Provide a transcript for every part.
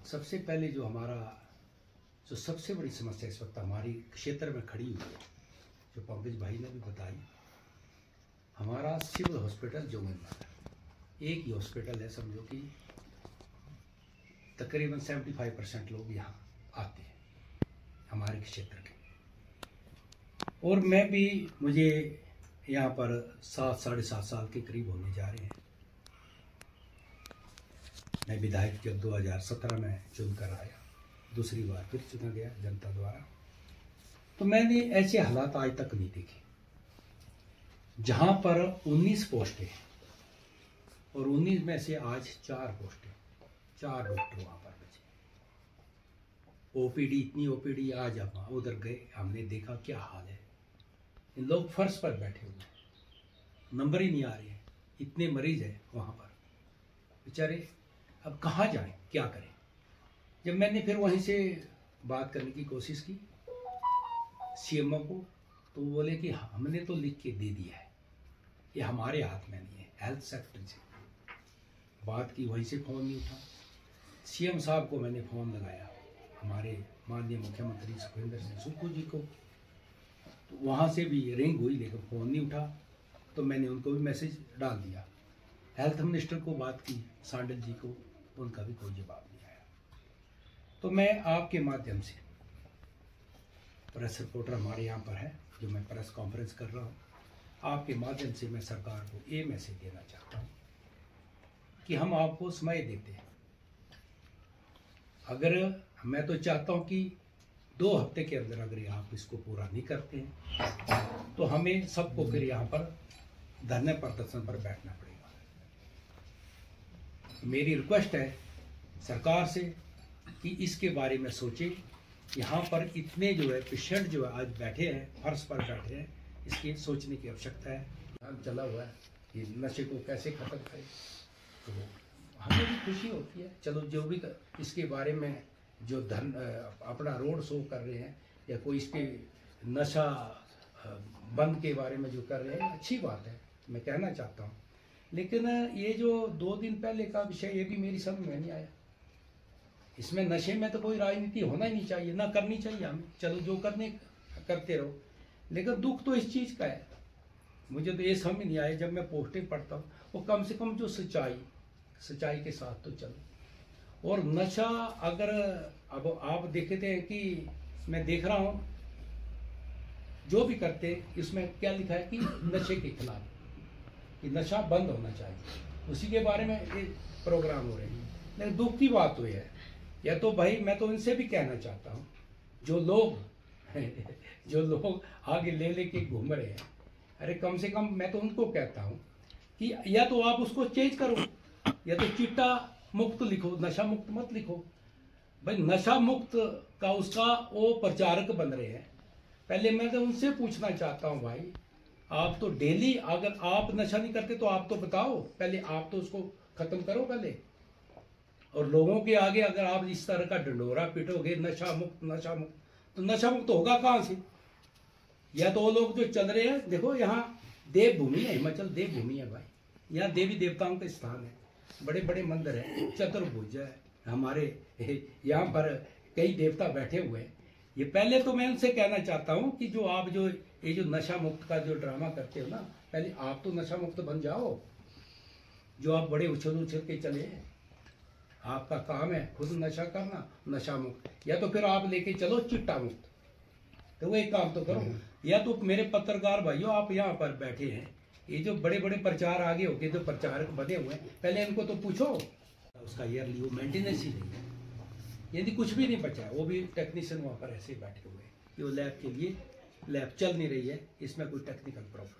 सबसे पहले जो सबसे बड़ी समस्या इस वक्त हमारी क्षेत्र में खड़ी हुई है, जो पंकज भाई ने भी बताई, हमारा सिविल हॉस्पिटल जोगिंदर एक ही हॉस्पिटल है। समझो कि तकरीबन 75% लोग यहाँ आते हैं हमारे क्षेत्र के। और मुझे यहाँ पर 7-7.5 साल के करीब होने जा रहे हैं। मैं विधायक जब 2017 में चुनकर आया, दूसरी बार फिर चुना गया जनता द्वारा, तो मैंने ऐसे हालात आज तक नहीं देखे जहां पर 19 पोस्टें हैं और 19 में से आज 4 पोस्टें, 4 डॉक्टर वहां पर बचे। ओपीडी, इतनी ओपीडी, आज हम उधर गए, हमने देखा क्या हाल है। इन लोग फर्श पर बैठे हुए हैं, नंबर ही नहीं आ रहे हैं, इतने मरीज हैं वहां पर बेचारे। अब कहाँ जाएं, क्या करें। जब मैंने फिर वहीं से बात करने की कोशिश की सीएमओ को, तो वो बोले कि हमने तो लिख के दे दिया है, ये हमारे हाथ में नहीं है। हेल्थ सेक्टर से बात की, वहीं से फ़ोन नहीं उठा। सीएम साहब को मैंने फ़ोन लगाया, हमारे माननीय मुख्यमंत्री सुखविंदर सिंह सुक्खू जी को, तो वहाँ से भी रिंग हुई लेकिन फ़ोन नहीं उठा। तो मैंने उनको भी मैसेज डाल दिया। हेल्थ मिनिस्टर को बात की, सांडल जी को, उनका भी कोई जवाब नहीं आया। तो मैं आपके माध्यम से, प्रेस रिपोर्टर हमारे यहाँ पर है, जो मैं प्रेस कॉन्फ्रेंस कर रहा हूँ, आपके माध्यम से मैं सरकार को ये मैसेज देना चाहता हूँ कि हम आपको समय देते हैं। अगर मैं तो चाहता हूँ कि 2 हफ्ते के अंदर अगर आप इसको पूरा नहीं करते हैं तो हमें सबको फिर यहाँ पर धरने प्रदर्शन पर बैठना पड़ेगा। मेरी रिक्वेस्ट है सरकार से कि इसके बारे में सोचे। यहाँ पर इतने जो है पेशेंट जो है आज बैठे हैं, फर्श पर बैठे हैं, इसकी सोचने की आवश्यकता है। काम चला हुआ है कि नशे को कैसे खत्म करें, तो हमें भी खुशी होती है। चलो, जो भी इसके बारे में जो अपना रोड शो कर रहे हैं या कोई इसके नशा बंद के बारे में जो कर रहे हैं, अच्छी बात है, मैं कहना चाहता हूँ। लेकिन ये जो 2 दिन पहले का विषय, ये भी मेरी समझ में नहीं आया। इसमें नशे में तो कोई राजनीति होना ही नहीं चाहिए, ना करनी चाहिए हमें। चलो, जो करते रहो, लेकिन दुख तो इस चीज़ का है। मुझे तो ये समझ नहीं आया, जब मैं पोस्टें पढ़ता हूँ, वो कम से कम जो सच्चाई के साथ तो चलो। और नशा, अगर अब आप देखते हैं कि मैं देख रहा हूँ जो भी करते, इसमें क्या लिखा है कि नशे के खिलाफ, कि नशा बंद होना चाहिए, उसी के बारे में ये प्रोग्राम हो रहे हैं। लेकिन दुख की बात तो है, या तो भाई मैं तो इनसे भी कहना चाहता हूँ, जो लोग आगे ले घूम रहे हैं, अरे कम से कम मैं तो उनको कहता हूँ कि या तो आप उसको चेंज करो, या तो चिट्टा मुक्त लिखो, नशा मुक्त मत लिखो। भाई नशा मुक्त का उसका वो प्रचारक बन रहे हैं। पहले मैं तो उनसे पूछना चाहता हूँ, भाई आप तो डेली, अगर आप नशा नहीं करते तो आप तो बताओ, पहले आप तो उसको खत्म करो पहले। और लोगों के आगे अगर आप इस तरह का ढंढोरा पिटोगे नशा मुक्त, तो नशा मुक्त होगा कहाँ से। या तो वो लोग जो चल रहे हैं, देखो यहाँ देवभूमि है, हिमाचल देवभूमि है भाई, यहाँ देवी देवताओं के स्थान है, बड़े बड़े मंदिर है, चतुर्भुज है, हमारे यहाँ पर कई देवता बैठे हुए हैं। ये पहले तो मैं उनसे कहना चाहता हूँ कि जो आप ये जो नशा मुक्त का जो ड्रामा करते हो ना, पहले आप तो नशा मुक्त बन जाओ। जो आप बड़े उछल के चले, आपका काम है खुद नशा करना, नशा मुक्त, या तो फिर आप लेके चलो चिट्टा मुक्त। तो वो एक काम तो करो। या तो मेरे पत्रकार भाइयों, आप यहाँ पर बैठे हैं, ये जो बड़े बड़े प्रचार आगे होके जो प्रचारक बने हुए हैं, पहले इनको तो पूछो, उसका ईयरली वो मेंटेनेंस ही नहीं है, यदि कुछ भी नहीं बचा है। वो भी टेक्नीशियन वहाँ पर ऐसे बैठे हुए हैं कि वो लैब के लिए, लैब चल नहीं रही है, इसमें कोई टेक्निकल प्रॉब्लम है।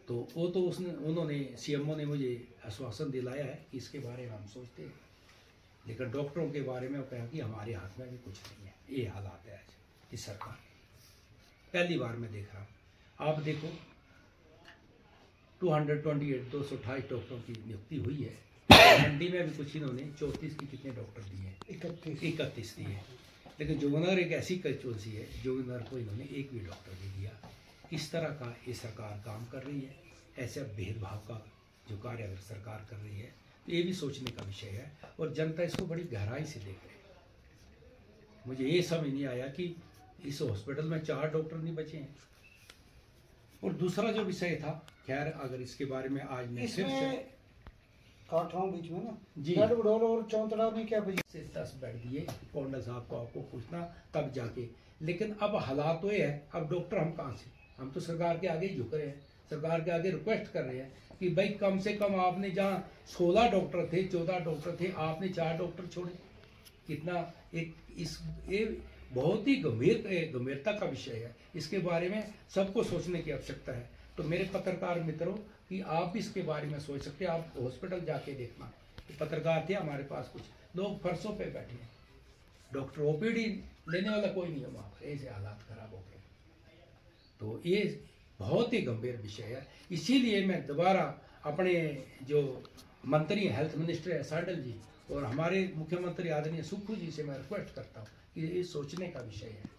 तो वो तो उन्होंने सीएमओ ने मुझे आश्वासन दिलाया है कि इसके बारे में हम सोचते हैं, लेकिन डॉक्टरों के बारे में वो कहा कि हमारे हाथ में भी कुछ नहीं है। ये हालात है आज इस सरकार। पहली बार मैं देख रहा हूँ, आप देखो 228 डॉक्टरों की नियुक्ति हुई है। मंडी में भी कुछ इन्होंने 34 की कितने डॉक्टर दिए हैं, 31 दिए। लेकिन जोगिंदर एक ऐसी कंस्टिट्यूंसी है, जोगिंदर को इन्होंने एक भी डॉक्टर नहीं दिया। किस तरह का ये सरकार काम कर रही है, ऐसे भेदभाव का जो कार्य अगर सरकार कर रही है, ये भी सोचने का विषय है और जनता इसको बड़ी गहराई से देख रही है। मुझे ये समझ नहीं आया कि इस हॉस्पिटल में 4 डॉक्टर नहीं बचे हैं। और दूसरा जो विषय था, खैर अगर इसके बारे में आज मैं फिर से काट रहा हूँ बीच में ना जी, बेड बडोल और चौंतरा में क्या वजह से 10 बेड दिए कौंडल साहब को, आपको पूछना तब जाके। लेकिन अब हालात तो ये है, अब डॉक्टर हम कहाँ से, हम तो सरकार के आगे ही झुक रहे हैं, सरकार के आगे रिक्वेस्ट कर रहे हैं कि भाई कम से कम आपने जहाँ 16 डॉक्टर थे, 14 डॉक्टर थे, आपने 4 डॉक्टर छोड़े। कितना एक ये बहुत ही गंभीरता का विषय है। इसके बारे में सबको सोचने की आवश्यकता है। तो मेरे पत्रकार मित्रों कि आप भी इसके बारे में सोच सकते हैं। आप हॉस्पिटल जाके देखना, पत्रकार थे हमारे पास, कुछ लोग फर्शों पे बैठे हैं, डॉक्टर ओपीडी लेने वाला कोई नहीं है वहाँ पर, ऐसे हालात खराब हो गए। तो ये बहुत ही गंभीर विषय है। इसीलिए मैं दोबारा अपने जो मंत्री हेल्थ मिनिस्टर है साडल जी और हमारे मुख्यमंत्री आदरणीय सुक्खू जी से मैं रिक्वेस्ट करता हूँ कि ये सोचने का विषय है।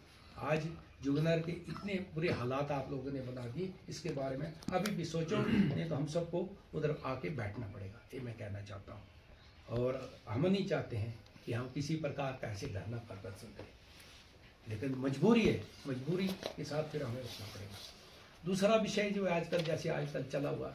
आज जुगनर के इतने बुरे हालात आप लोगों ने बना दिए, इसके बारे में अभी भी सोचो, नहीं तो हम सबको उधर आके बैठना पड़ेगा, ये मैं कहना चाहता हूँ। और हम नहीं चाहते हैं कि हम किसी प्रकार का ऐसे धरना प्रदर्शन करें, लेकिन मजबूरी है, मजबूरी के साथ फिर हमें उठना पड़ेगा। दूसरा विषय जो आजकल, जैसे आजकल चला हुआ